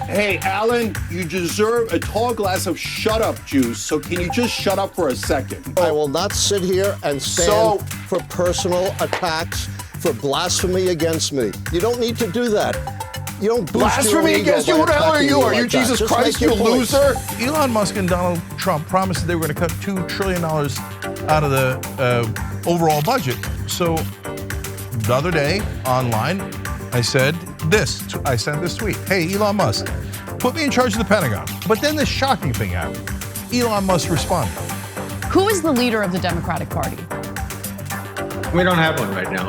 Hey, Alan, you deserve a tall glass of shut-up juice, so can you just shut up for a second? I will not sit here and stand for personal attacks, for blasphemy against me. You don't need to do that. You don't blasphemy against you? Who the hell are you? Are you Jesus Christ, you loser? Elon Musk and Donald Trump promised that they were going to cut $2 trillion out of the overall budget. So the other day online, I said this. I sent this tweet. Hey, Elon Musk, put me in charge of the Pentagon. But then this shocking thing happened. Elon Musk responded. Who is the leader of the Democratic Party? We don't have one right now.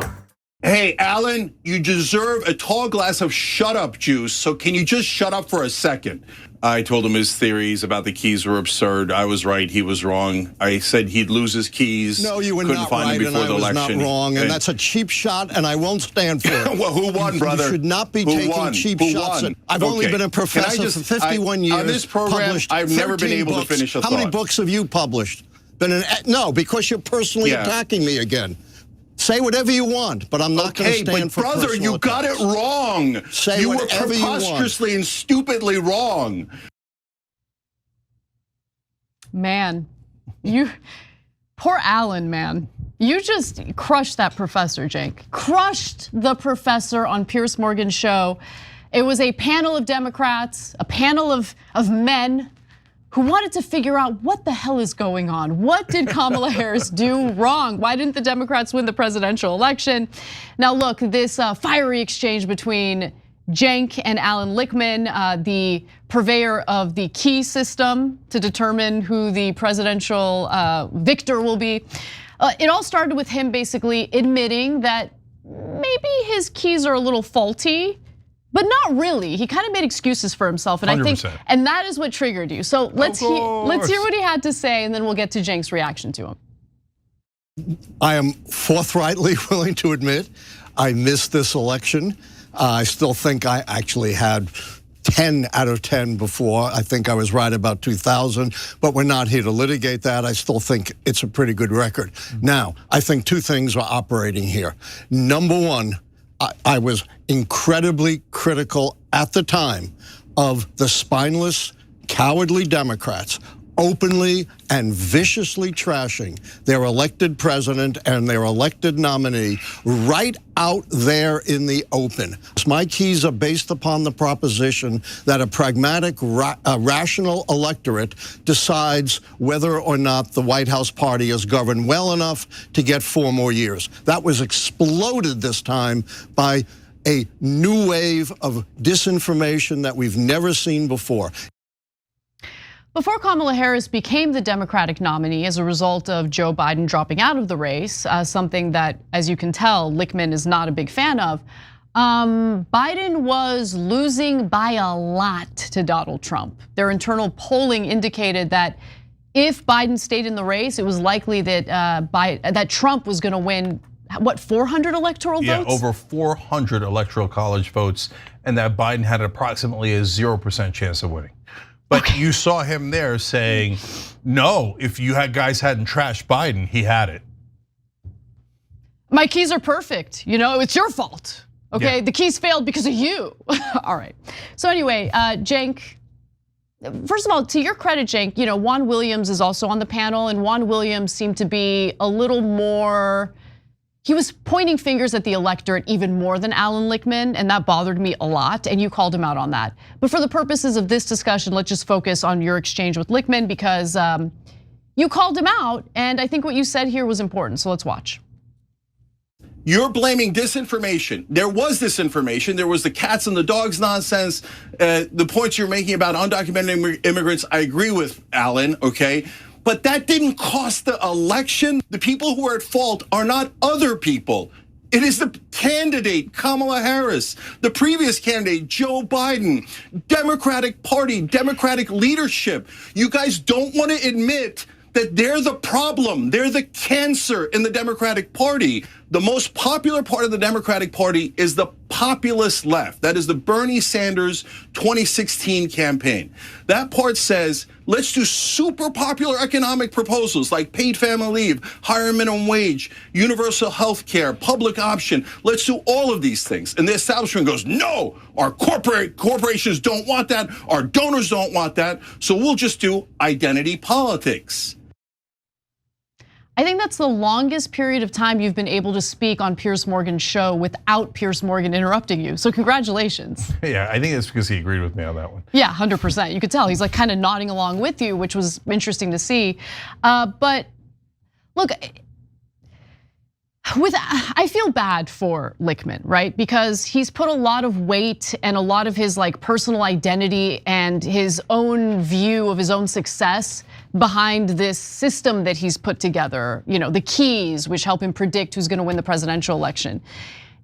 Hey, Alan, you deserve a tall glass of shut-up juice, so can you just shut up for a second? I told him his theories about the keys were absurd. I was right, he was wrong. I said he'd lose his keys. No, you were couldn't not find right, him before and the I was election. not wrong, and that's a cheap shot, and I won't stand for it. Well, who won, brother? You should not be taking cheap shots. I've only been a professor for 51 years. On this program, I've never been able to finish a thought. How many books have you published? No, because you're personally attacking me again. Say whatever you want, but I'm not going to stand for personal brother, you got it wrong. Say you were whatever you want. preposterously and stupidly wrong. Man, poor Alan, man. You just crushed that professor, Cenk. Crushed the professor on Piers Morgan's show. It was a panel of Democrats, a panel of men who wanted to figure out what the hell is going on. What did Kamala Harris do wrong? Why didn't the Democrats win the presidential election? Now look, this fiery exchange between Cenk and Alan Lichtman, the purveyor of the key system to determine who the presidential victor will be. It all started with him basically admitting that maybe his keys are a little faulty, but not really. He kind of made excuses for himself, and 100%. I think, and that is what triggered you. So let's hear what he had to say, and then we'll get to Cenk's reaction to him. I am forthrightly willing to admit I missed this election. I still think I actually had 10 out of 10 before. I think I was right about 2000, but we're not here to litigate that. I still think it's a pretty good record. Now, I think two things are operating here. Number one, I was incredibly critical at the time of the spineless, cowardly Democrats openly and viciously trashing their elected president and their elected nominee right out there in the open. My keys are based upon the proposition that a pragmatic, rational electorate decides whether or not the White House party is governed well enough to get 4 more years. That was exploded this time by a new wave of disinformation that we've never seen before. Before Kamala Harris became the Democratic nominee as a result of Joe Biden dropping out of the race, something that, as you can tell, Lichtman is not a big fan of, Biden was losing by a lot to Donald Trump. Their internal polling indicated that if Biden stayed in the race, it was likely that that Trump was going to win, what, 400 electoral votes? Yeah, over 400 electoral college votes, and that Biden had approximately a 0% chance of winning. But you saw him there saying, no, if you guys hadn't trashed Biden, he had it. My keys are perfect, it's your fault. Okay, the keys failed because of you. All right, so anyway, Cenk, first of all, to your credit, Cenk, Juan Williams is also on the panel, and Juan Williams seemed to be a little more, he was pointing fingers at the electorate even more than Alan Lichtman, and that bothered me a lot, and you called him out on that. But for the purposes of this discussion, let's just focus on your exchange with Lichtman because you called him out, and I think what you said here was important, so let's watch. You're blaming disinformation. There was disinformation. There was the cats and the dogs nonsense. The points you're making about undocumented immigrants, I agree with, Alan, okay? But that didn't cost the election. The people who are at fault are not other people. It is the candidate, Kamala Harris, the previous candidate, Joe Biden, Democratic Party, Democratic leadership. You guys don't want to admit that they're the problem. They're the cancer in the Democratic Party. The most popular part of the Democratic Party is the populist left. That is the Bernie Sanders 2016 campaign. That part says, let's do super popular economic proposals like paid family leave, higher minimum wage, universal health care, public option. Let's do all of these things. And the establishment goes, no, our corporations don't want that. Our donors don't want that. So we'll just do identity politics. I think that's the longest period of time you've been able to speak on Piers Morgan's show without Piers Morgan interrupting you. So congratulations. Yeah, I think it's because he agreed with me on that one. Yeah, 100%. You could tell he's like kind of nodding along with you, which was interesting to see. But look, I feel bad for Lichtman, right? Because he's put a lot of weight and a lot of his like personal identity and his own view of his own success behind this system that he's put together, the keys which help him predict who's gonna win the presidential election.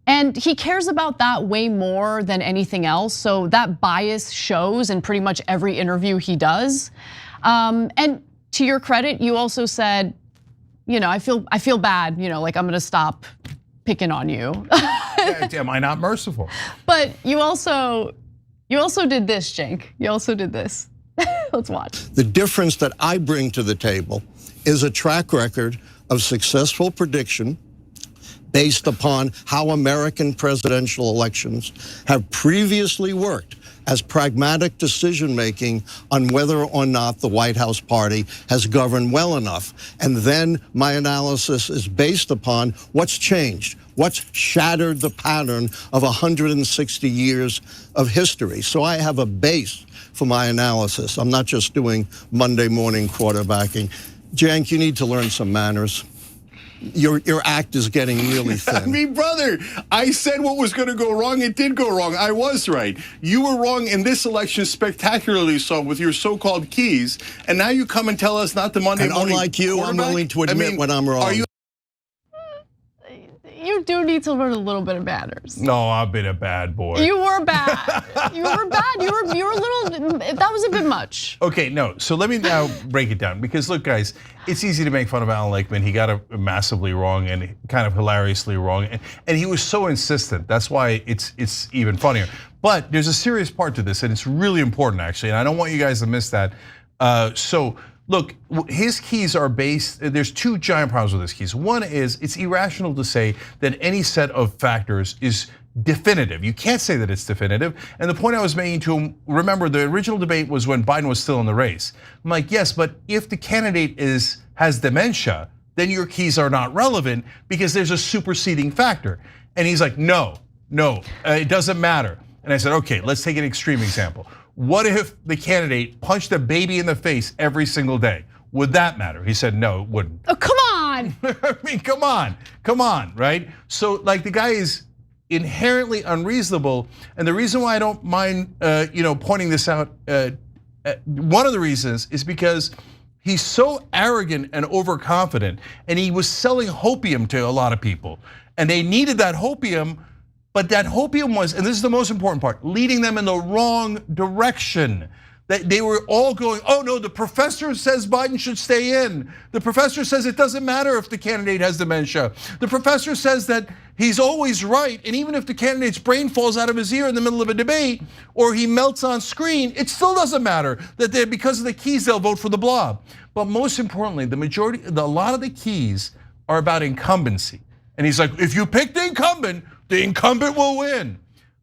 And he cares about that way more than anything else. So that bias shows in pretty much every interview he does. And to your credit, you also said, I feel bad, like I'm gonna stop picking on you. Am I not merciful? But you also did this, Cenk. You also did this. Let's watch. The difference that I bring to the table is a track record of successful prediction based upon how American presidential elections have previously worked as pragmatic decision-making on whether or not the White House party has governed well enough. And then my analysis is based upon what's changed, what's shattered the pattern of 160 years of history. So I have a base for my analysis. I'm not just doing Monday morning quarterbacking. Cenk, you need to learn some manners. Your act is getting really thin. I mean, brother, I said what was going to go wrong. It did go wrong. I was right. You were wrong in this election, spectacularly so, with your so-called keys. And now you come and tell us not the Monday morning. And unlike you, I'm willing to admit when I'm wrong. You do need to learn a little bit of manners. No, I've been a bad boy. You were bad. You were bad. You were a little. That was a bit much. Okay, no. So let me now break it down, because look, guys, it's easy to make fun of Alan Lichtman. He got it massively wrong and kind of hilariously wrong, and he was so insistent. That's why it's even funnier. But there's a serious part to this, and it's really important actually, and I don't want you guys to miss that. So. Look, his keys are based, there's two giant problems with his keys. One is it's irrational to say that any set of factors is definitive. You can't say that it's definitive. And the point I was making to him, remember the original debate was when Biden was still in the race. I'm like, yes, but if the candidate has dementia, then your keys are not relevant because there's a superseding factor. And he's like, no, it doesn't matter. And I said, okay, let's take an extreme example. What if the candidate punched a baby in the face every single day? Would that matter? He said, no, it wouldn't. Oh, come on. I mean, come on, right? So like the guy is inherently unreasonable. And the reason why I don't mind pointing this out, one of the reasons is because he's so arrogant and overconfident, and he was selling hopium to a lot of people. And they needed that hopium. But that hopium was, and this is the most important part, leading them in the wrong direction. That they were all going, oh no, the professor says Biden should stay in. The professor says it doesn't matter if the candidate has dementia. The professor says that he's always right, and even if the candidate's brain falls out of his ear in the middle of a debate, or he melts on screen, it still doesn't matter that because of the keys, they'll vote for the blob. But most importantly, a lot of the keys are about incumbency. And he's like, if you pick the incumbent will win.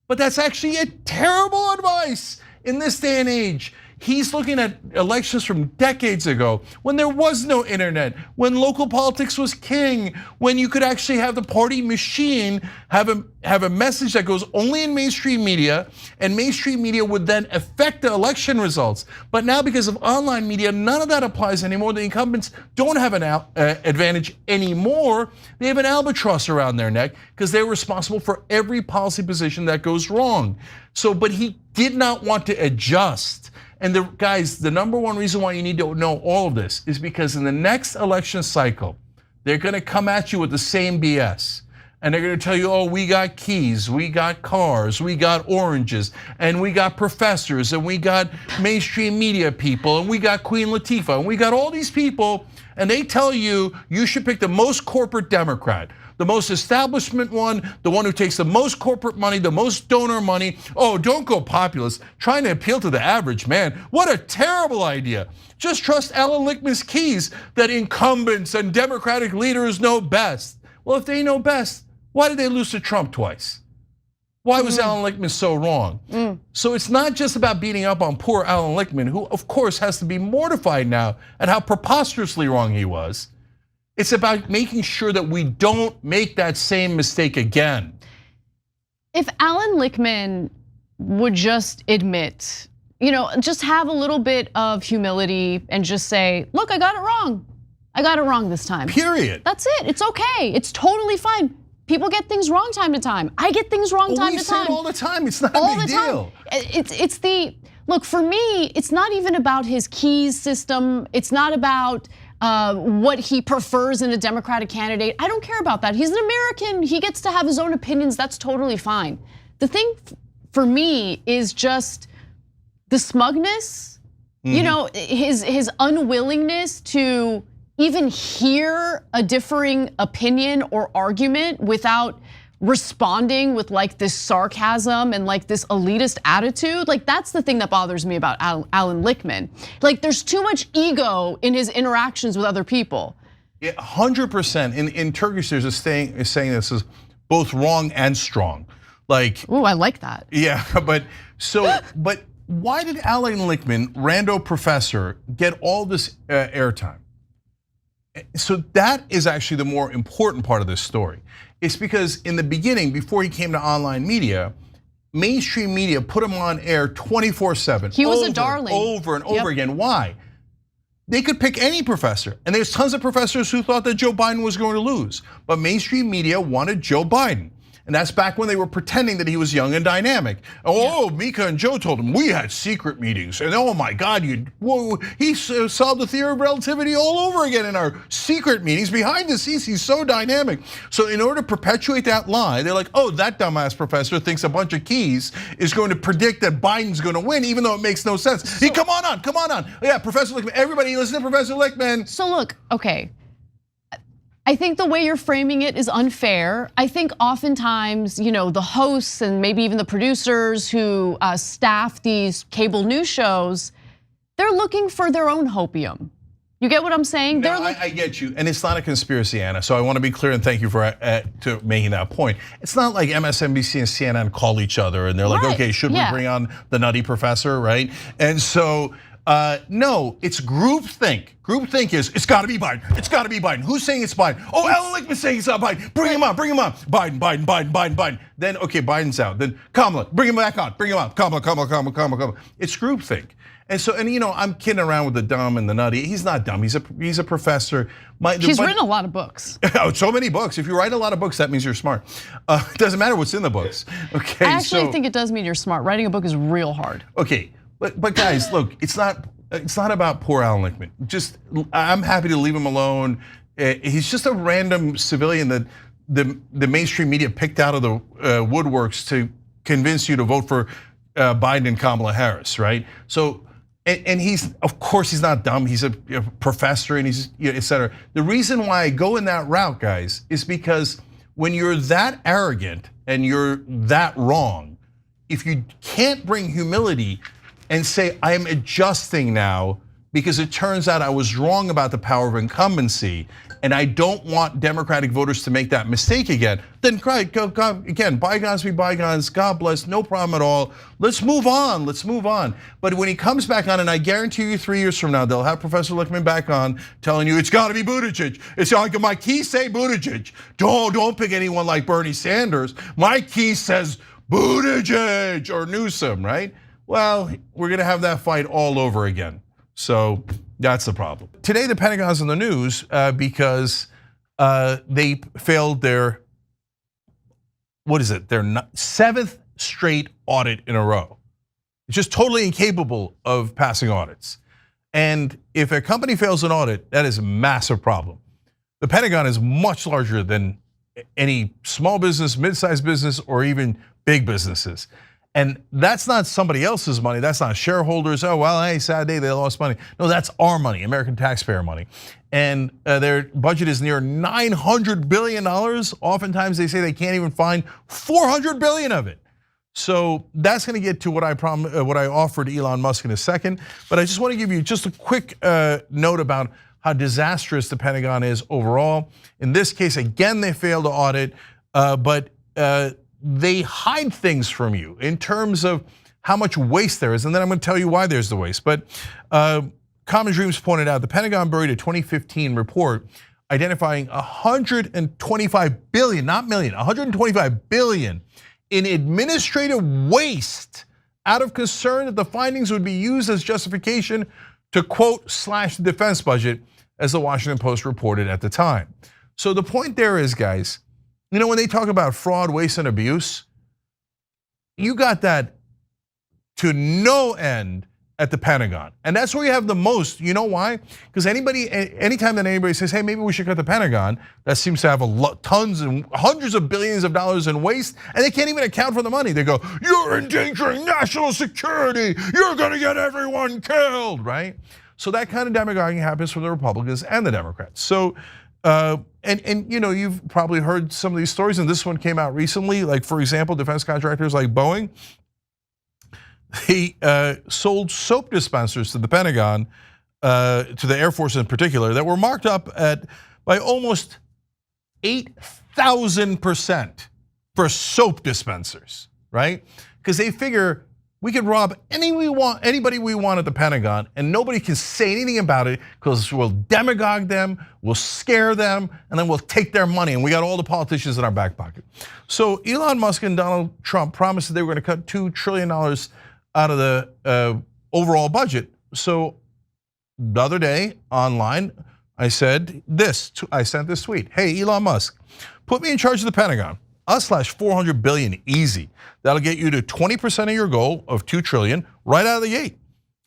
But that's actually a terrible advice in this day and age. He's looking at elections from decades ago when there was no internet, when local politics was king, when you could actually have the party machine have a message that goes only in mainstream media, and mainstream media would then affect the election results. But now because of online media, none of that applies anymore. The incumbents don't have an advantage anymore. They have an albatross around their neck because they're responsible for every policy position that goes wrong. So, but he did not want to adjust. And guys, the number one reason why you need to know all of this is because in the next election cycle, they're gonna come at you with the same BS. And they're gonna tell you, oh, we got keys, we got cars, we got oranges, and we got professors, and we got mainstream media people, and we got Queen Latifah, and we got all these people, and they tell you you should pick the most corporate Democrat, the most establishment one, the one who takes the most corporate money, the most donor money. Oh, don't go populist, trying to appeal to the average man. What a terrible idea. Just trust Alan Lichtman's keys that incumbents and Democratic leaders know best. Well, if they know best, why did they lose to Trump twice? Why was Alan Lichtman so wrong? So it's not just about beating up on poor Alan Lichtman, who of course has to be mortified now at how preposterously wrong he was. It's about making sure that we don't make that same mistake again. If Alan Lichtman would just admit, just have a little bit of humility and just say, look, I got it wrong. I got it wrong this time. Period. That's it, it's okay, it's totally fine. People get things wrong time to time. I get things wrong time to time. We say it all the time, it's not a big deal. Look, for me, it's not even about his keys system. It's not about what he prefers in a Democratic candidate. I don't care about that. He's an American, he gets to have his own opinions, that's totally fine. The thing for me is just the smugness, his unwillingness to even hear a differing opinion or argument without responding with like this sarcasm and like this elitist attitude. Like that's the thing that bothers me about Alan Lichtman. Like there's too much ego in his interactions with other people. Yeah, 100%. In Turkish, there's a saying this is both wrong and strong. Like, ooh, I like that. Yeah, but why did Alan Lichtman, rando professor, get all this airtime? So that is actually the more important part of this story. It's because in the beginning, before he came to online media, mainstream media put him on air 24/7. He was a darling. Over and over again. Why? They could pick any professor, and there's tons of professors who thought that Joe Biden was going to lose. But mainstream media wanted Joe Biden. And that's back when they were pretending that he was young and dynamic. Oh, Mika and Joe told him we had secret meetings. And oh my God, he solved the theory of relativity all over again in our secret meetings. Behind the scenes, he's so dynamic. So in order to perpetuate that lie, they're like, oh, that dumbass professor thinks a bunch of keys is going to predict that Biden's going to win, even though it makes no sense. Come on. Yeah, Professor Lichtman, everybody listen to Professor Lichtman. So look, okay. I think the way you're framing it is unfair. I think oftentimes, the hosts and maybe even the producers who staff these cable news shows, they're looking for their own hopium. You get what I'm saying? No, I get you, and it's not a conspiracy, Anna. So I want to be clear, and thank you for making that point. It's not like MSNBC and CNN call each other and they're like, okay, should we bring on the nutty professor, right? And so. No, it's groupthink. Groupthink is, it's gotta be Biden. It's gotta be Biden. Who's saying it's Biden? Oh, Alan Lichtman's saying it's not Biden. Bring him on. Biden. Then, okay, Biden's out. Then Kamala, bring him back on. Bring him on. Kamala. It's groupthink. And so, I'm kidding around with the dumb and the nutty. He's not dumb, he's a professor. He's written a lot of books. So many books. If you write a lot of books, that means you're smart. It doesn't matter what's in the books, okay? I actually think it does mean you're smart. Writing a book is real hard. Okay. But guys, look, it's not about poor Alan Lichtman. I'm happy to leave him alone. He's just a random civilian that the mainstream media picked out of the woodworks to convince you to vote for Biden and Kamala Harris, right? So, and of course he's not dumb. He's a professor and he's et cetera. The reason why I go in that route, guys, is because when you're that arrogant and you're that wrong, if you can't bring humility and say, I am adjusting now because it turns out I was wrong about the power of incumbency and I don't want Democratic voters to make that mistake again, then again, bygones be bygones, God bless, no problem at all. Let's move on. But when he comes back on, and I guarantee you 3 years from now, they'll have Professor Lichtman back on telling you it's gotta be Buttigieg. It's like my keys say Buttigieg. Don't pick anyone like Bernie Sanders. My key says Buttigieg or Newsom, right? Well, we're gonna have that fight all over again. So that's the problem. Today, the Pentagon's in the news because they failed their, their seventh straight audit in a row. It's just totally incapable of passing audits. And if a company fails an audit, that is a massive problem. The Pentagon is much larger than any small business, mid-sized business, or even big businesses. And that's not somebody else's money. That's not shareholders. Oh, well, hey, sad day, they lost money. No, that's our money, American taxpayer money. And their budget is near $900 billion. Oftentimes they say they can't even find $400 billion of it. So that's going to get to what I offered Elon Musk in a second. But I just want to give you just a quick note about how disastrous the Pentagon is overall. In this case, again, they failed to audit, but they hide things from you in terms of how much waste there is, and then I'm going to tell you why there's the waste. But Common Dreams pointed out the Pentagon buried a 2015 report identifying 125 billion, not million, 125 billion in administrative waste out of concern that the findings would be used as justification to quote slash the defense budget, as the Washington Post reported at the time. So the point there is, guys, you know, when they talk about fraud, waste, and abuse, you got that to no end at the Pentagon. And that's where you have the most. You know why? Because anytime that anybody says, hey, maybe we should cut the Pentagon, that seems to have tons and hundreds of billions of dollars in waste, and they can't even account for the money. They go, you're endangering national security. You're gonna get everyone killed, right? So that kind of demagoguing happens from the Republicans and the Democrats. So, and you know, you've probably heard some of these stories, and this one came out recently. Like, for example, defense contractors like Boeing, he sold soap dispensers to the Pentagon, to the Air Force in particular, that were marked up by almost 8,000% for soap dispensers, right? Because they figure we can rob anybody we want at the Pentagon, and nobody can say anything about it because we'll demagogue them, we'll scare them, and then we'll take their money, and we got all the politicians in our back pocket. So Elon Musk and Donald Trump promised that they were going to cut $2 trillion out of the overall budget. So the other day online, I said this. I sent this tweet. Hey, Elon Musk, put me in charge of the Pentagon. $400 billion easy. That'll get you to 20% of your goal of $2 trillion right out of the gate.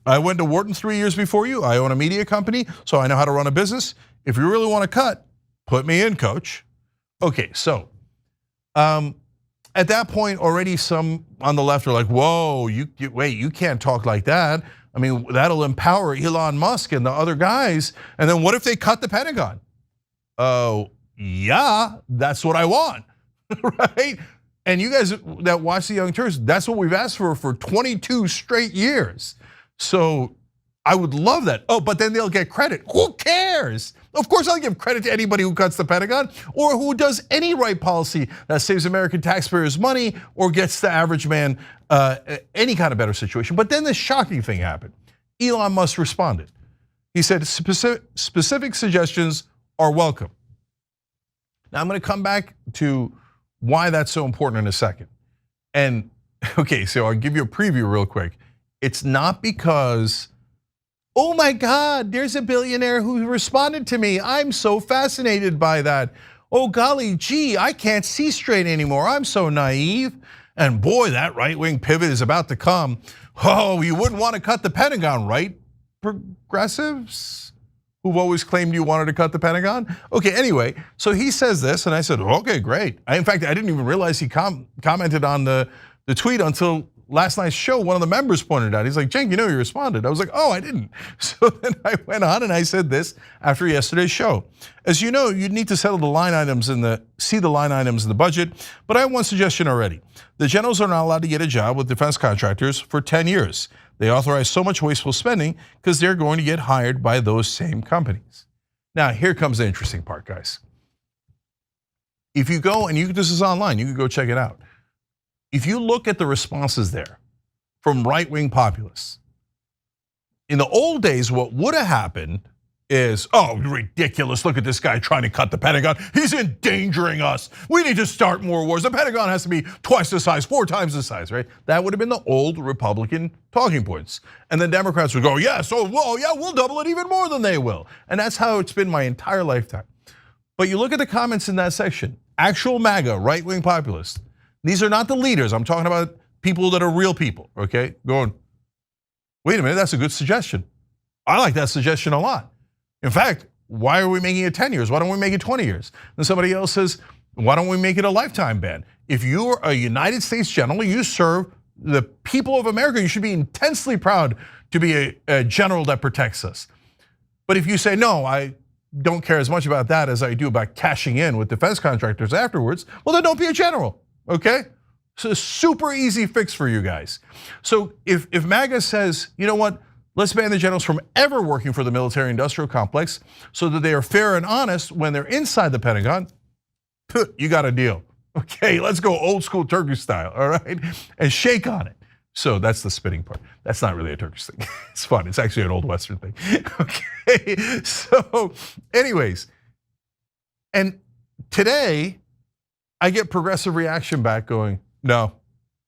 I went to Wharton 3 years before you. I own a media company, so I know how to run a business. If you really want to cut, put me in, coach. Okay, so at that point, already some on the left are like, whoa, wait, you can't talk like that. I mean, that'll empower Elon Musk and the other guys. And then what if they cut the Pentagon? Oh, yeah, that's what I want. Right? And you guys that watch the Young Turks, that's what we've asked for 22 straight years. So I would love that. Oh, but then they'll get credit. Who cares? Of course I'll give credit to anybody who cuts the Pentagon or who does any right policy that saves American taxpayers money or gets the average man any kind of better situation. But then this shocking thing happened. Elon Musk responded. He said specific suggestions are welcome. Now I'm going to come back to why that's so important in a second. And okay, so I'll give you a preview real quick. It's not because, oh my God, there's a billionaire who responded to me. I'm so fascinated by that. Oh golly gee, I can't see straight anymore. I'm so naive. And boy, that right-wing pivot is about to come. Oh, you wouldn't want to cut the Pentagon, right? Progressives who've always claimed you wanted to cut the Pentagon? Okay, anyway, so he says this, and I said, okay, great. In fact, I didn't even realize he commented on the tweet until last night's show. One of the members pointed out, he's like, Cenk, you know you responded. I was like, oh, I didn't. So then I went on and I said this after yesterday's show. As you know, you'd need to settle the line items see the line items in the budget, but I have one suggestion already. The generals are not allowed to get a job with defense contractors for 10 years. They authorize so much wasteful spending because they're going to get hired by those same companies. Now, here comes the interesting part, guys. If you go, and this is online, you can go check it out. If you look at the responses there from right-wing populists, in the old days, what would have happened is, oh, ridiculous, look at this guy trying to cut the Pentagon. He's endangering us. We need to start more wars. The Pentagon has to be twice the size, 4 times the size, right? That would have been the old Republican talking points. And then Democrats would go, yes, oh, well, yeah, we'll double it even more than they will. And that's how it's been my entire lifetime. But you look at the comments in that section, actual MAGA, right-wing populists. These are not the leaders. I'm talking about people that are real people, okay? Going, wait a minute, that's a good suggestion. I like that suggestion a lot. In fact, why are we making it 10 years? Why don't we make it 20 years? And somebody else says, why don't we make it a lifetime ban? If you're a United States general, you serve the people of America, you should be intensely proud to be a general that protects us. But if you say, no, I don't care as much about that as I do about cashing in with defense contractors afterwards, well, then don't be a general, okay? So a super easy fix for you guys. So if MAGA says, you know what, let's ban the generals from ever working for the military-industrial complex so that they are fair and honest when they're inside the Pentagon, you got a deal. Okay, let's go old school Turkish style, all right? And shake on it. So that's the spitting part. That's not really a Turkish thing. It's fun, it's actually an old Western thing. Okay, so anyways, and today I get progressive reaction back going, no,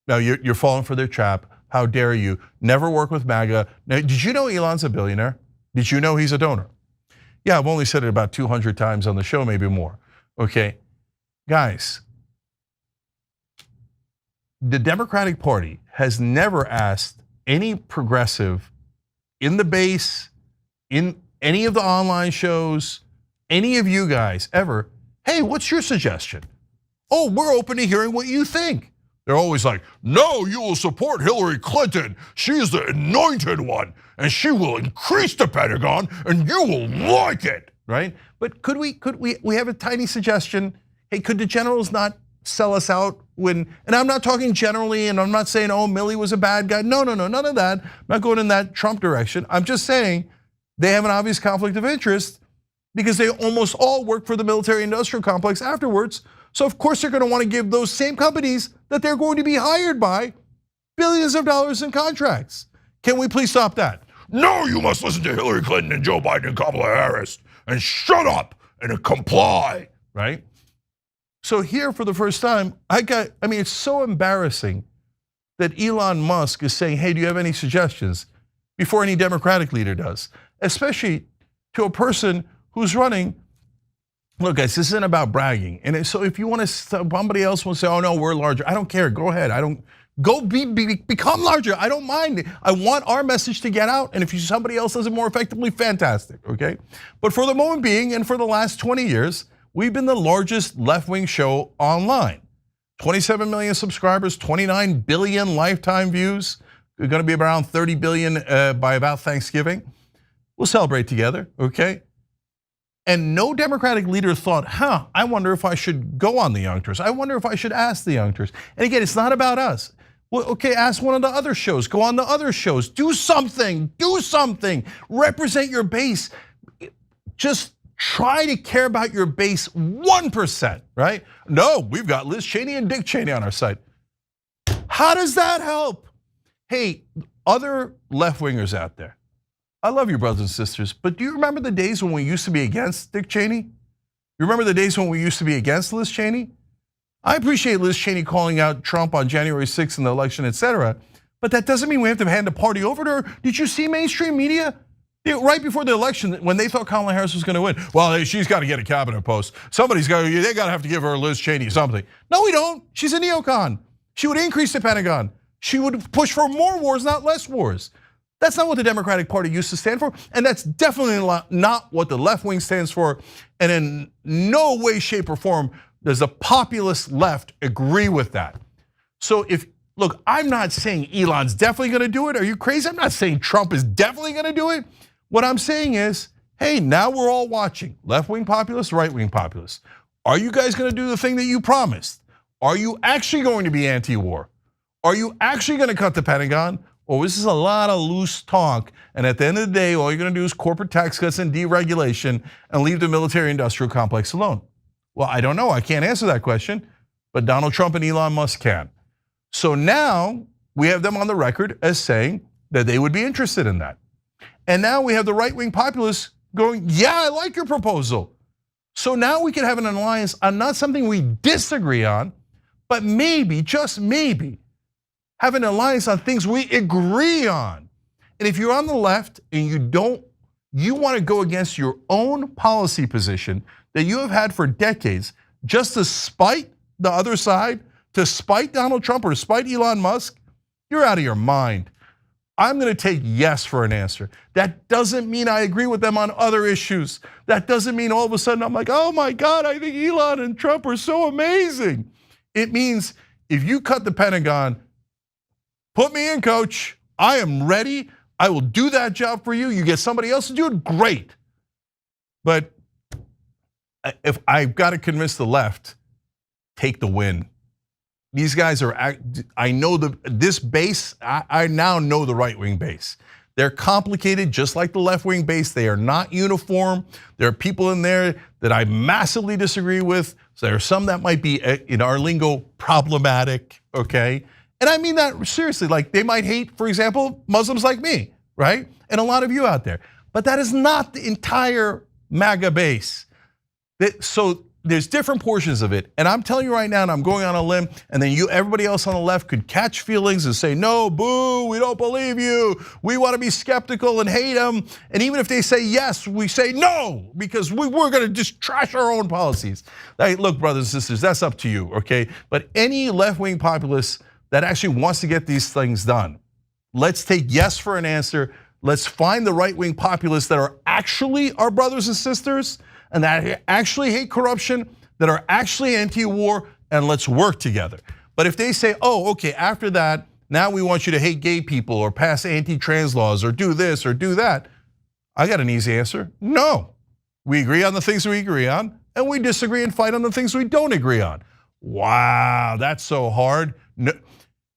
you're falling for their trap. How dare you? Never work with MAGA. Now, did you know Elon's a billionaire? Did you know he's a donor? Yeah, I've only said it about 200 times on the show, maybe more. Okay, guys, the Democratic Party has never asked any progressive in the base, in any of the online shows, any of you guys ever, hey, what's your suggestion? Oh, we're open to hearing what you think. They're always like, no, you will support Hillary Clinton. She is the anointed one, and she will increase the Pentagon, and you will like it, right? But could we have a tiny suggestion? Hey, could the generals not sell us out when, and I'm not talking generally, and I'm not saying, oh, Milley was a bad guy. No, none of that. I'm not going in that Trump direction. I'm just saying they have an obvious conflict of interest because they almost all work for the military-industrial complex afterwards. So of course they're going to want to give those same companies that they're going to be hired by billions of dollars in contracts. Can we please stop that? No, you must listen to Hillary Clinton and Joe Biden and Kamala Harris and shut up and comply, right? So here for the first time, I mean, it's so embarrassing that Elon Musk is saying, hey, do you have any suggestions? Before any Democratic leader does, especially to a person who's running. Look, guys, this isn't about bragging. And so if you want to, somebody else will say, oh no, we're larger. I don't care, go ahead. Become larger, I don't mind. I want our message to get out. And if somebody else does it more effectively, fantastic, okay? But for the moment being, and for the last 20 years, we've been the largest left-wing show online. 27 million subscribers, 29 billion lifetime views. We're gonna be around 30 billion by about Thanksgiving. We'll celebrate together, okay? And no Democratic leader thought, I wonder if I should go on the Young Turks. I wonder if I should ask the Young Turks. And again, it's not about us. Well, okay, ask one of the other shows, go on the other shows, do something, represent your base. Just try to care about your base 1%, right? No, we've got Liz Cheney and Dick Cheney on our side. How does that help? Hey, other left-wingers out there, I love you, brothers and sisters, but do you remember the days when we used to be against Dick Cheney? You remember the days when we used to be against Liz Cheney? I appreciate Liz Cheney calling out Trump on January 6th in the election, etc. But that doesn't mean we have to hand the party over to her. Did you see mainstream media? Right before the election, when they thought Kamala Harris was going to win, well, she's got to get a cabinet post. They got to have to give her Liz Cheney something. No, we don't. She's a neocon. She would increase the Pentagon. She would push for more wars, not less wars. That's not what the Democratic Party used to stand for, and that's definitely not what the left wing stands for, and in no way, shape, or form does the populist left agree with that. So look, I'm not saying Elon's definitely gonna do it. Are you crazy? I'm not saying Trump is definitely gonna do it. What I'm saying is, hey, now we're all watching, left-wing populists, right-wing populists. Are you guys gonna do the thing that you promised? Are you actually going to be anti-war? Are you actually gonna cut the Pentagon? Or this is a lot of loose talk, and at the end of the day, all you're gonna do is corporate tax cuts and deregulation and leave the military-industrial complex alone? Well, I don't know, I can't answer that question, but Donald Trump and Elon Musk can. So now we have them on the record as saying that they would be interested in that. And now we have the right-wing populists going, yeah, I like your proposal. So now we can have an alliance on not something we disagree on, but maybe, just maybe, have an alliance on things we agree on. And if you're on the left and you want to go against your own policy position that you have had for decades, just to spite the other side, to spite Donald Trump or to spite Elon Musk, you're out of your mind. I'm gonna take yes for an answer. That doesn't mean I agree with them on other issues. That doesn't mean all of a sudden I'm like, oh my God, I think Elon and Trump are so amazing. It means if you cut the Pentagon, put me in, coach. I am ready. I will do that job for you. You get somebody else to do it, great. But if I've got to convince the left, take the win. These guys are, I know this base, I now know the right-wing base. They're complicated, just like the left-wing base. They are not uniform. There are people in there that I massively disagree with. So there are some that might be, in our lingo, problematic, okay? And I mean that seriously, like they might hate, for example, Muslims like me, right? And a lot of you out there. But that is not the entire MAGA base. So there's different portions of it, and I'm telling you right now, and I'm going on a limb, and then everybody else on the left could catch feelings and say, no, boo, we don't believe you. We want to be skeptical and hate them. And even if they say yes, we say no, because we're going to just trash our own policies. Hey, look, brothers and sisters, that's up to you, okay? But any left-wing populist that actually wants to get these things done, let's take yes for an answer. Let's find the right-wing populists that are actually our brothers and sisters, and that actually hate corruption, that are actually anti-war, and let's work together. But if they say, oh, okay, after that, now we want you to hate gay people or pass anti-trans laws or do this or do that, I got an easy answer. No, we agree on the things we agree on, and we disagree and fight on the things we don't agree on. Wow, that's so hard. No,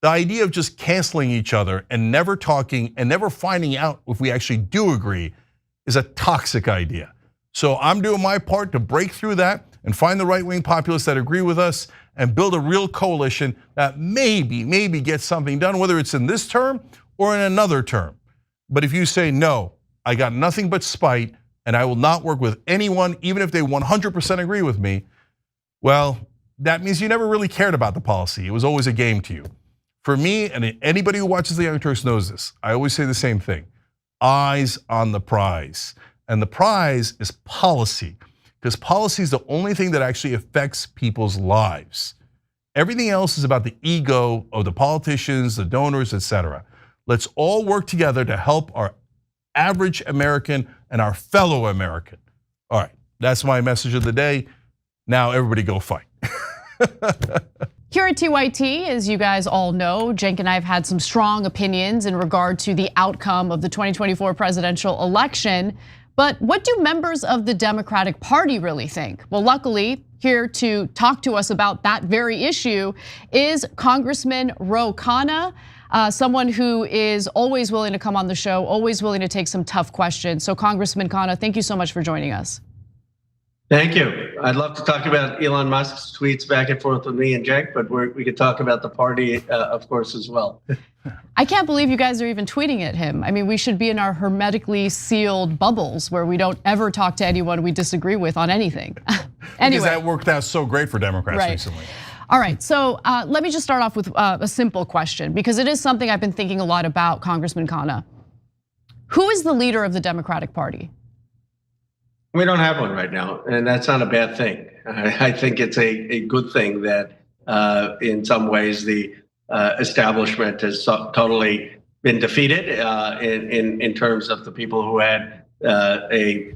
the idea of just canceling each other and never talking and never finding out if we actually do agree is a toxic idea. So I'm doing my part to break through that and find the right-wing populists that agree with us and build a real coalition that maybe gets something done, whether it's in this term or in another term. But if you say, no, I got nothing but spite and I will not work with anyone, even if they 100% agree with me, well, that means you never really cared about the policy. It was always a game to you. For me, and anybody who watches the Young Turks knows this, I always say the same thing, eyes on the prize. And the prize is policy, because policy is the only thing that actually affects people's lives. Everything else is about the ego of the politicians, the donors, etc. Let's all work together to help our average American and our fellow American. All right, that's my message of the day. Now everybody go fight. Here at TYT, as you guys all know, Cenk and I have had some strong opinions in regard to the outcome of the 2024 presidential election. But what do members of the Democratic Party really think? Well, luckily, here to talk to us about that very issue is Congressman Ro Khanna, someone who is always willing to come on the show, always willing to take some tough questions. So Congressman Khanna, thank you so much for joining us. Thank you. I'd love to talk about Elon Musk's tweets back and forth with me and Cenk, but we could talk about the party, of course, as well. I can't believe you guys are even tweeting at him. I mean, we should be in our hermetically sealed bubbles where we don't ever talk to anyone we disagree with on anything. Anyway. Because that worked out so great for Democrats recently. All right, so let me just start off with a simple question, because it is something I've been thinking a lot about, Congressman Khanna. Who is the leader of the Democratic Party? We don't have one right now, and that's not a bad thing. I think it's a good thing that in some ways the establishment has totally been defeated in terms of the people who had a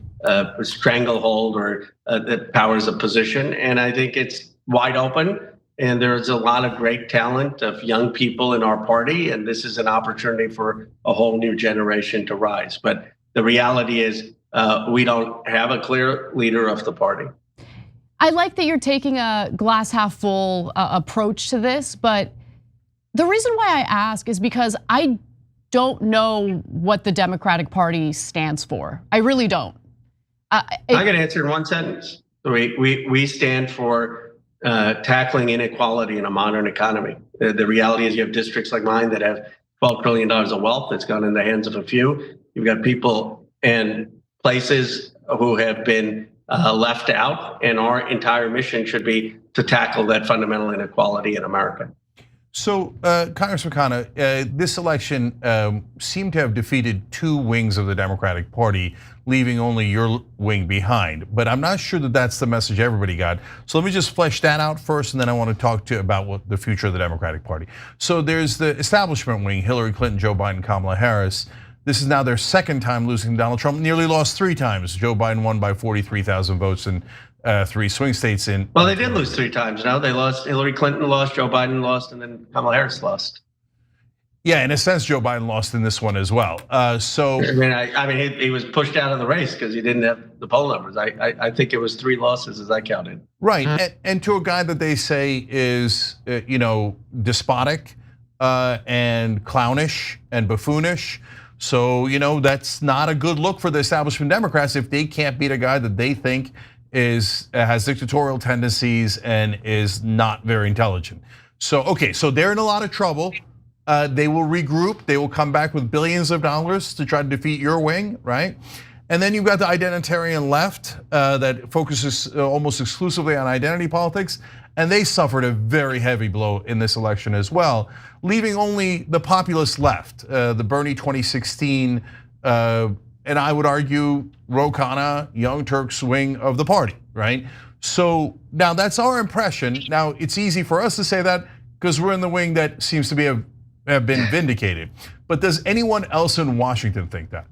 stranglehold or the powers of position. And I think it's wide open, and there's a lot of great talent of young people in our party, and this is an opportunity for a whole new generation to rise. But the reality is we don't have a clear leader of the party. I like that you're taking a glass half full approach to this, but the reason why I ask is because I don't know what the Democratic Party stands for. I really don't. I can answer in one sentence. We stand for tackling inequality in a modern economy. The reality is you have districts like mine that have $12 trillion of wealth that's gone in the hands of a few. You've got people and places who have been left out, and our entire mission should be to tackle that fundamental inequality in America. So, Congressman Khanna, this election seemed to have defeated two wings of the Democratic Party, leaving only your wing behind. But I'm not sure that that's the message everybody got. So let me just flesh that out first, and then I want to talk to you about what the future of the Democratic Party. So there's the establishment wing: Hillary Clinton, Joe Biden, Kamala Harris. This is now their second time losing Donald Trump. Nearly lost 3 times. Joe Biden won by 43,000 votes in 3 swing states. Well, they did lose 3 times. No, they lost. Hillary Clinton lost, Joe Biden lost, and then Kamala Harris lost. Yeah, in a sense, Joe Biden lost in this one as well. So I mean, he was pushed out of the race because he didn't have the poll numbers. I think it was 3 losses as I counted. Right, and to a guy that they say is despotic and clownish and buffoonish. So that's not a good look for the establishment Democrats if they can't beat a guy that they think has dictatorial tendencies and is not very intelligent. So okay, so they're in a lot of trouble. They will regroup. They will come back with billions of dollars to try to defeat your wing, right? And then you've got the identitarian left that focuses almost exclusively on identity politics, and they suffered a very heavy blow in this election as well, leaving only the populist left, the Bernie 2016, and I would argue Ro Khanna, Young Turks wing of the party, right? So now that's our impression. Now it's easy for us to say that because we're in the wing that seems to have been vindicated. But does anyone else in Washington think that?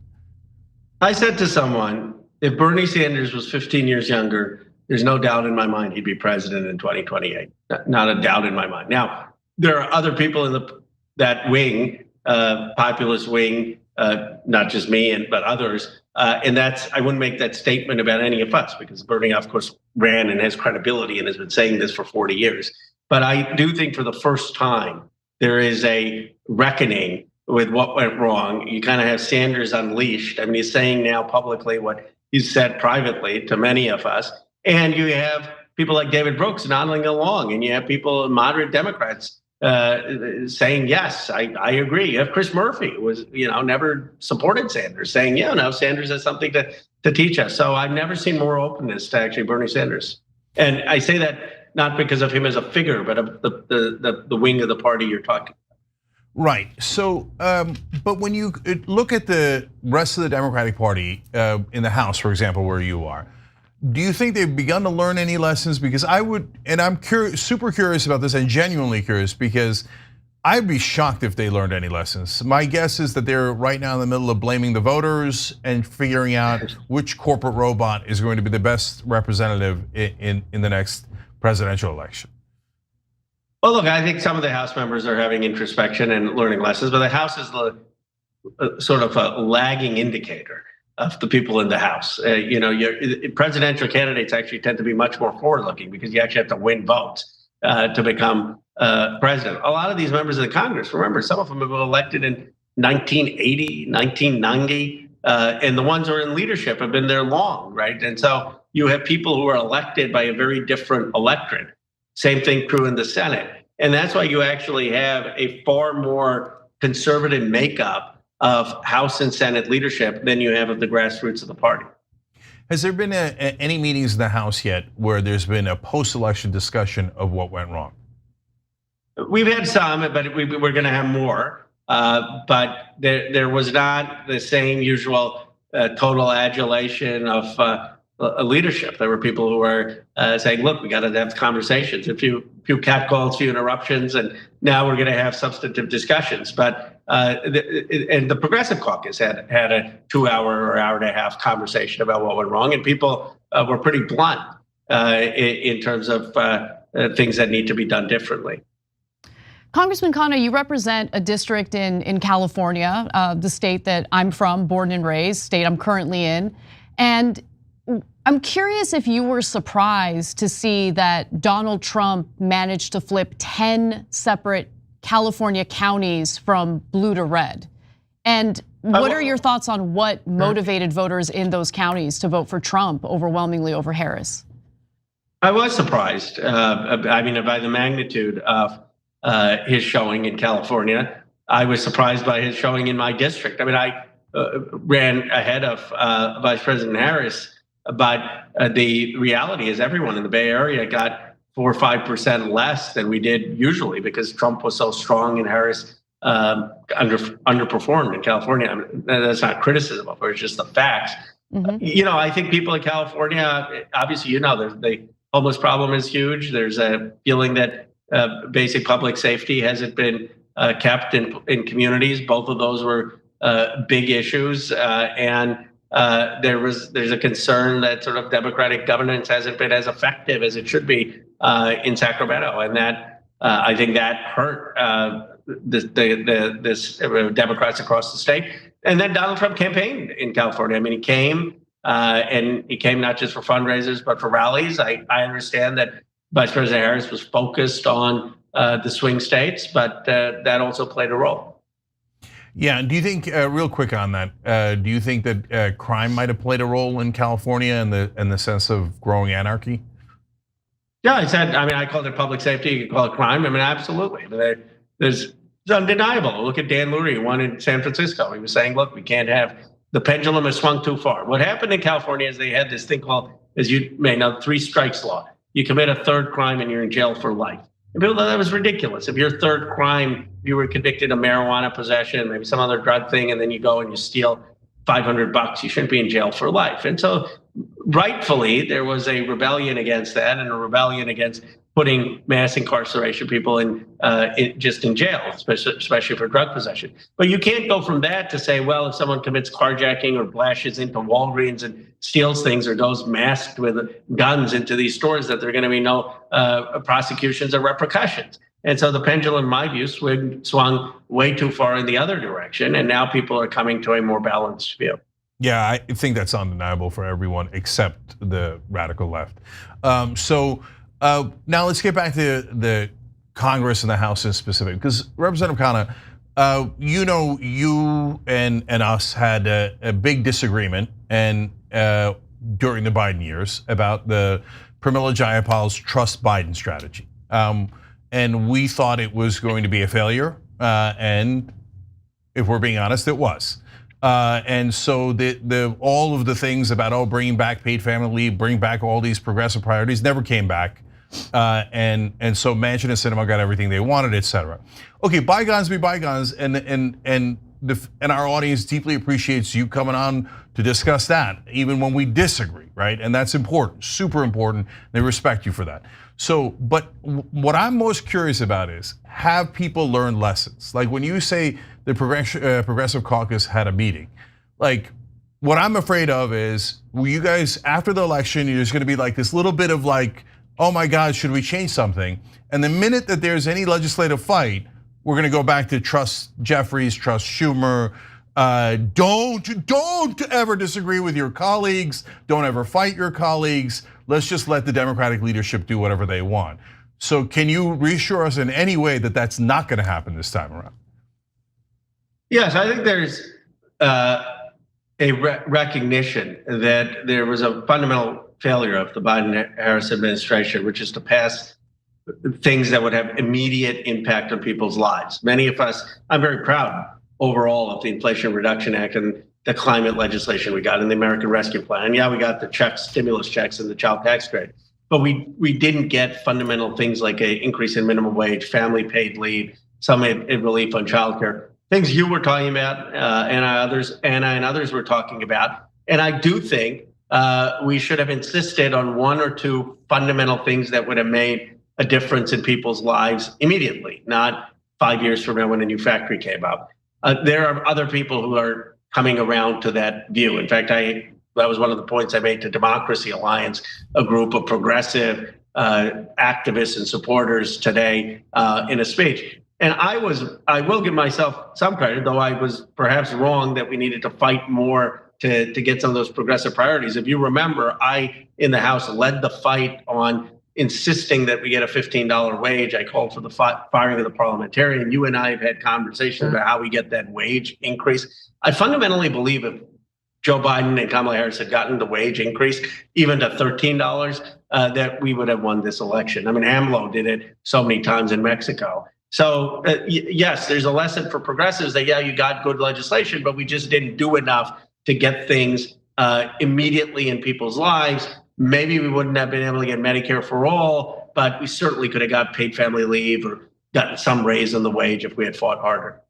I said to someone, if Bernie Sanders was 15 years younger, there's no doubt in my mind he'd be president in 2028. Not a doubt in my mind. Now, there are other people in that wing, populist wing, not just me, but others. And I wouldn't make that statement about any of us because Bernie, of course, ran and has credibility and has been saying this for 40 years. But I do think for the first time, there is a reckoning with what went wrong. You kind of have Sanders unleashed. I mean, he's saying now publicly what he's said privately to many of us. And you have people like David Brooks nodding along, and you have people, moderate Democrats, saying, yes, I agree. You have Chris Murphy, who was, never supported Sanders, saying, yeah, no, Sanders has something to teach us. So I've never seen more openness to actually Bernie Sanders. And I say that not because of him as a figure, but of the wing of the party you're talking about. Right. So, but when you look at the rest of the Democratic Party in the House, for example, where you are, do you think they've begun to learn any lessons? Because I would, and I'm super curious about this and genuinely curious because I'd be shocked if they learned any lessons. My guess is that they're right now in the middle of blaming the voters and figuring out which corporate robot is going to be the best representative in the next presidential election. Well, look, I think some of the House members are having introspection and learning lessons, but the House is sort of a lagging indicator of the people in the House. Your presidential candidates actually tend to be much more forward-looking because you actually have to win votes to become president. A lot of these members of the Congress, remember, some of them have been elected in 1980, 1990, and the ones who are in leadership have been there long, right? And so you have people who are elected by a very different electorate. Same thing true in the Senate. And that's why you actually have a far more conservative makeup of House and Senate leadership than you have of the grassroots of the party. Has there been any meetings in the House yet where there's been a post-election discussion of what went wrong? We've had some, but we're going to have more. But there was not the same usual total adulation of leadership. There were people who were saying, look, we got to have conversations, a few catcalls, a few interruptions, and now we're going to have substantive discussions. But and the Progressive Caucus had a 2-hour or hour-and-a-half conversation about what went wrong, and people were pretty blunt in terms of things that need to be done differently. Congressman Khanna, you represent a district in California, the state that I'm from, born and raised, state I'm currently in, and I'm curious if you were surprised to see that Donald Trump managed to flip 10 separate California counties from blue to red. And what are your thoughts on what motivated voters in those counties to vote for Trump overwhelmingly over Harris? I was surprised. I mean, by the magnitude of his showing in California. I was surprised by his showing in my district. I mean, I ran ahead of Vice President Harris. But the reality is everyone in the Bay Area got 4 or 5% less than we did usually because Trump was so strong and Harris underperformed in California. I mean, that's not criticism of her, it's just the facts. Mm-hmm. I think people in California, obviously, the homeless problem is huge. There's a feeling that basic public safety hasn't been kept in communities. Both of those were big issues. And there's a concern that sort of Democratic governance hasn't been as effective as it should be in Sacramento, and that I think that hurt Democrats across the state. And then Donald Trump campaigned in California. I mean, he came and he came not just for fundraisers, but for rallies. I understand that Vice President Harris was focused on the swing states, but that also played a role. Yeah, and do you think, real quick on that, do you think that crime might have played a role in California in the sense of growing anarchy? Yeah, I called it public safety, you could call it crime. I mean, absolutely. It's undeniable. Look at Dan Lurie, who won in San Francisco. He was saying, look, we can't have, the pendulum has swung too far. What happened in California is they had this thing called, as you may know, 3 strikes law. You commit a third crime and you're in jail for life. And people thought that was ridiculous. If your third crime, you were convicted of marijuana possession, maybe some other drug thing, and then you go and you steal $500, you shouldn't be in jail for life. And so rightfully, there was a rebellion against that and a rebellion against putting mass incarceration people in jail, especially for drug possession. But you can't go from that to say, well, if someone commits carjacking or blashes into Walgreens and steals things or goes masked with guns into these stores, that there are going to be no prosecutions or repercussions. And so the pendulum, in my view, swung way too far in the other direction. And now people are coming to a more balanced view. Yeah, I think that's undeniable for everyone except the radical left. Now let's get back to the Congress and the House in specific, because Representative Khanna, you and us had a big disagreement and during the Biden years about the Pramila Jayapal's trust Biden strategy. And we thought it was going to be a failure, and if we're being honest, it was. And so all of the things about bringing back paid family leave, bring back all these progressive priorities never came back, and so Manchin and Sinema got everything they wanted, et cetera. Okay, bygones be bygones, and our audience deeply appreciates you coming on to discuss that, even when we disagree, right? And that's important, super important. They respect you for that. So, but what I'm most curious about is, have people learned lessons? Like when you say the Progressive Caucus had a meeting, like what I'm afraid of is, you guys, after the election, there's gonna be like this little bit of like, oh my God, should we change something? And the minute that there's any legislative fight, we're gonna go back to trust Jeffries, trust Schumer. Don't ever disagree with your colleagues. Don't ever fight your colleagues. Let's just let the Democratic leadership do whatever they want. So can you reassure us in any way that that's not gonna happen this time around? Yes, I think there's a recognition that there was a fundamental failure of the Biden-Harris administration, which is to pass things that would have immediate impact on people's lives. Many of us, I'm very proud overall of the Inflation Reduction Act and the climate legislation we got in the American Rescue Plan. And yeah, we got the checks, stimulus checks and the child tax credit, but we didn't get fundamental things like an increase in minimum wage, family paid leave, some relief on childcare, things you were talking about, Anna and others were talking about. And I do think we should have insisted on 1 or 2 fundamental things that would have made a difference in people's lives immediately, not 5 years from now when a new factory came up. There are other people who are coming around to that view. In fact, that was one of the points I made to Democracy Alliance, a group of progressive activists and supporters today in a speech. And I will give myself some credit, though I was perhaps wrong that we needed to fight more to get some of those progressive priorities. If you remember, I, in the House, led the fight on insisting that we get a $15 wage. I called for the firing of the parliamentarian. You and I have had conversations about how we get that wage increase. I fundamentally believe if Joe Biden and Kamala Harris had gotten the wage increase, even to $13, that we would have won this election. I mean, AMLO did it so many times in Mexico. So yes, there's a lesson for progressives that, yeah, you got good legislation, but we just didn't do enough to get things immediately in people's lives. Maybe we wouldn't have been able to get Medicare for all, but we certainly could have got paid family leave or gotten some raise in the wage if we had fought harder.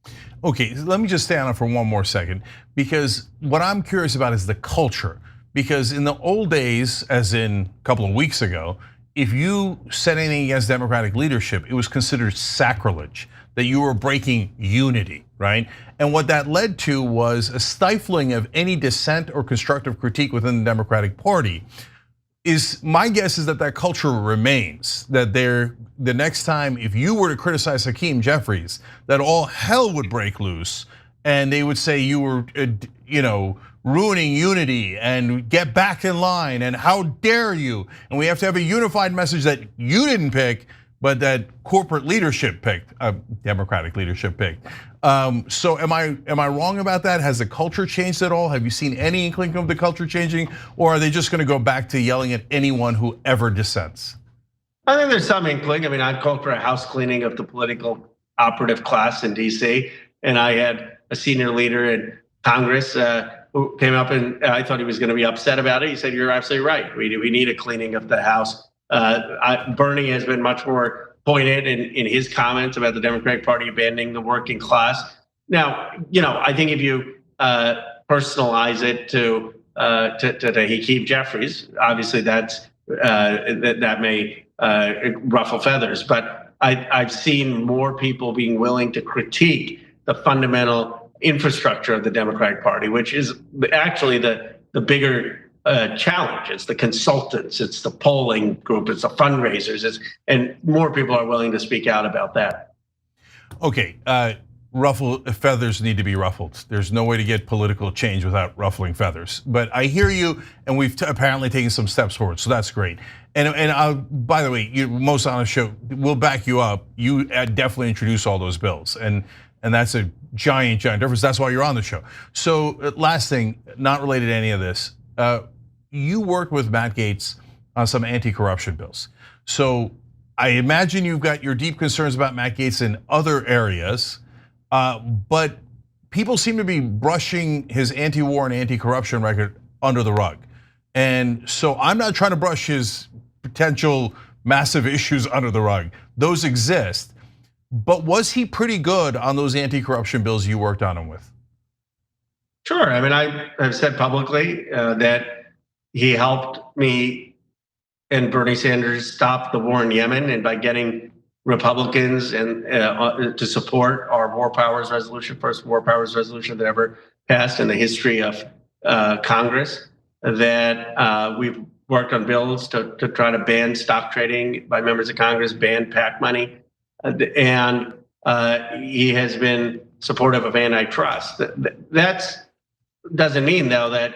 Okay, let me just stay on it for one more second, because what I'm curious about is the culture. Because in the old days, as in a couple of weeks ago, if you said anything against Democratic leadership, it was considered sacrilege, that you were breaking unity, right? And what that led to was a stifling of any dissent or constructive critique within the Democratic Party. my guess is that culture remains, that the next time if you were to criticize Hakeem Jeffries, that all hell would break loose and they would say you were ruining unity and get back in line and how dare you, and we have to have a unified message that you didn't pick but that corporate leadership picked, Democratic leadership picked. So am I wrong about that? Has the culture changed at all? Have you seen any inkling of the culture changing, or are they just going to go back to yelling at anyone who ever dissents? I think there's some inkling. I mean, I called for a house cleaning of the political operative class in DC, and I had a senior leader in Congress who came up, and I thought he was going to be upset about it. He said, "You're absolutely right. We need a cleaning of the House." Bernie has been much more pointed in his comments about the Democratic Party abandoning the working class. Now, I think if you personalize it to Hakeem Jeffries, obviously that may ruffle feathers. But I've seen more people being willing to critique the fundamental infrastructure of the Democratic Party, which is actually the bigger challenge. It's the consultants, it's the polling group, it's the fundraisers, and more people are willing to speak out about that. Okay, feathers need to be ruffled. There's no way to get political change without ruffling feathers. But I hear you, and we've apparently taken some steps forward, so that's great. And by the way, you most on the show, we'll back you up. You definitely introduce all those bills, and that's a giant difference. That's why you're on the show. So last thing, not related to any of this. You worked with Matt Gaetz on some anti-corruption bills. So I imagine you've got your deep concerns about Matt Gaetz in other areas, but people seem to be brushing his anti-war and anti-corruption record under the rug. And so I'm not trying to brush his potential massive issues under the rug. Those exist. But was he pretty good on those anti-corruption bills you worked on him with? Sure. I mean, I've said publicly that he helped me and Bernie Sanders stop the war in Yemen, and by getting Republicans and to support our War Powers Resolution, first War Powers Resolution that ever passed in the history of Congress, that we've worked on bills to try to ban stock trading by members of Congress, ban PAC money, and he has been supportive of antitrust. That doesn't mean, though, that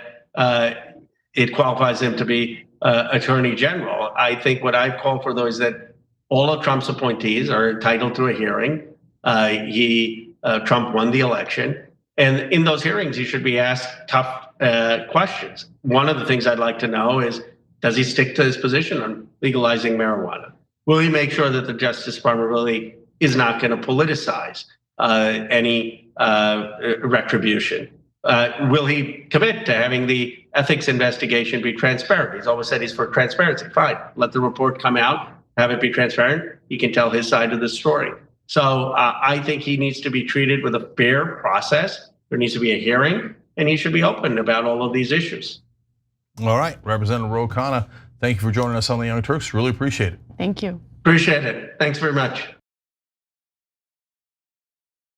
it qualifies him to be Attorney General. I think what I call for, though, is that all of Trump's appointees are entitled to a hearing. Trump won the election, and in those hearings, he should be asked tough questions. One of the things I'd like to know is, does he stick to his position on legalizing marijuana? Will he make sure that the Justice Department really is not going to politicize any retribution? Will he commit to having the ethics investigation be transparent? He's always said he's for transparency. Fine, let the report come out, have it be transparent. He can tell his side of the story. So I think he needs to be treated with a fair process. There needs to be a hearing, and he should be open about all of these issues. All right, Representative Ro Khanna, thank you for joining us on the Young Turks. Really appreciate it. Thank you. Appreciate it. Thanks very much.